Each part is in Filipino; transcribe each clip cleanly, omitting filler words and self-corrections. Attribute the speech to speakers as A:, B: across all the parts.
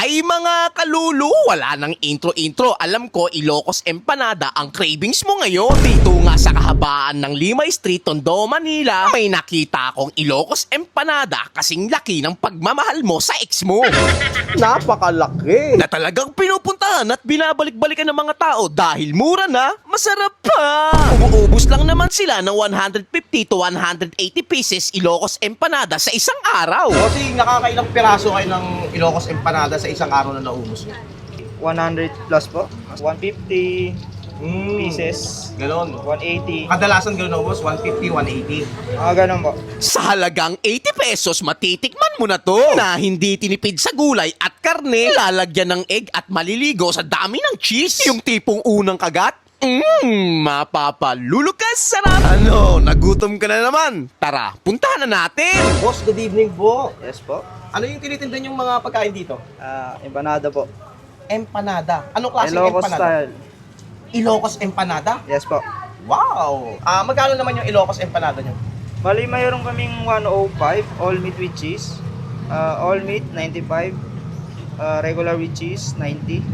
A: Hay mga kalulu, wala nang intro-intro. Alam ko, Ilocos Empanada ang cravings mo ngayon. Dito nga sa kahabaan ng Limay Street, Tondo, Manila, may nakita akong Ilocos Empanada kasing laki ng pagmamahal mo sa ex mo.
B: Napakalaki.
A: Na talagang pinupuntahan at binabalik-balikan ng mga tao dahil mura na, masarap pa. Umuubos lang naman sila ng 150 to 180 pieces Ilocos Empanada sa isang araw.
B: Kasi nakakailang piraso kayo ng Ilocos Empanada sa isang araw na naubos nyo?
C: 100 plus po. 150 pieces.
B: Ganon.
C: 180.
B: Kadalasan gano'n naubos, 150, 180.
C: Ganun po.
A: Sa halagang 80 pesos, matitikman mo na to na hindi tinipid sa gulay at karne, lalagyan ng egg at maliligo sa dami ng cheese. Yung tipong unang kagat, mapapalulukas sarap. Ano, nagutom ka na naman? Tara, puntahan na natin.
B: Boss, good evening po.
C: Yes po.
B: Ano yung tinitinda yung mga pagkain dito?
C: Empanada po.
B: Empanada. Anong klaseng
C: Ilocos
B: empanada?
C: style.
B: Ilocos Empanada?
C: Yes po.
B: Wow! Magkano naman yung Ilocos Empanada nyo?
C: Bali, mayroon kaming 105, all meat with cheese. All meat, 95. Regular with cheese, 90.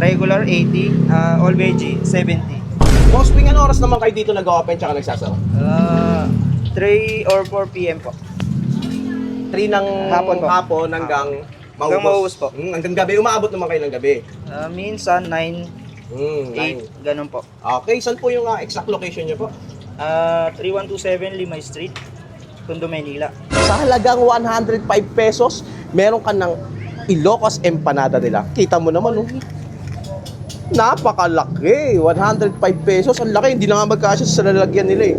C: Regular, 80. All veggie, 70.
B: Boss, tuwing ano oras naman kayo dito nag-open tsaka nagsasara?
C: 3 or 4 p.m. po.
B: 3 ng
C: Hapon po.
B: hapon hanggang
C: Hanggang maubos po.
B: Hanggang gabi. Umaabot naman kayo ng gabi.
C: Minsan, 9, 8, ganun po.
B: Okay, saan po yung exact location nyo po?
C: 3127 Limay Street, Tondo, Manila.
B: Sa halagang 105 pesos, meron ka ng Ilocos Empanada nila. Kita mo naman, oh. Napakalaki. 105 pesos. Ang laki. Hindi na nga magkasya sa lalagyan nila eh.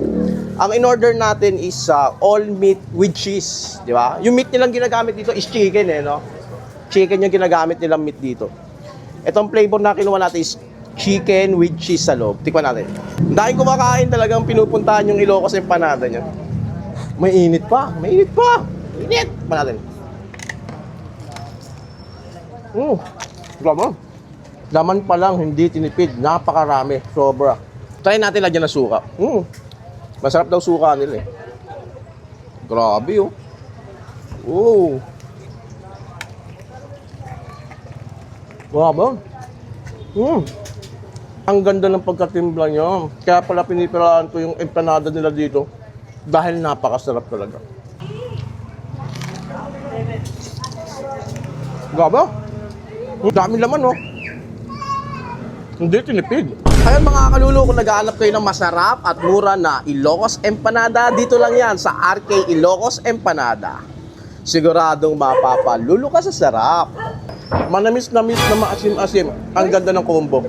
B: Ang in-order natin is all meat with cheese. Di ba? Yung meat nilang ginagamit dito is chicken eh, no? Chicken yung ginagamit nilang meat dito. Itong flavor na kinuha natin is chicken with cheese sa loob. Tikman natin. Dahil kumakain talagang pinupuntahan yung Ilocos Empanada niya. May init pa. May init pa. Init. Tikman natin. Laman. Laman pa lang, hindi tinipid. Napakarami. Sobra. Try natin lagyan ng suka. Masarap daw suka nila eh. Grabe oh. Oh. Grabe. Ang ganda ng pagkatimpla niya. Kaya pala pinipiraan ko yung empanada nila dito. Dahil napakasarap talaga. Grabe. Dami laman oh. Hindi tinipid. Kaya mga kalulu, kung naghahanap kayo ng masarap at mura na Ilocos Empanada, dito lang yan sa RK Ilocos Empanada. Siguradong mapapalulu ka sa sarap. Manamis-namis na maasim-asim. Ang ganda ng combo.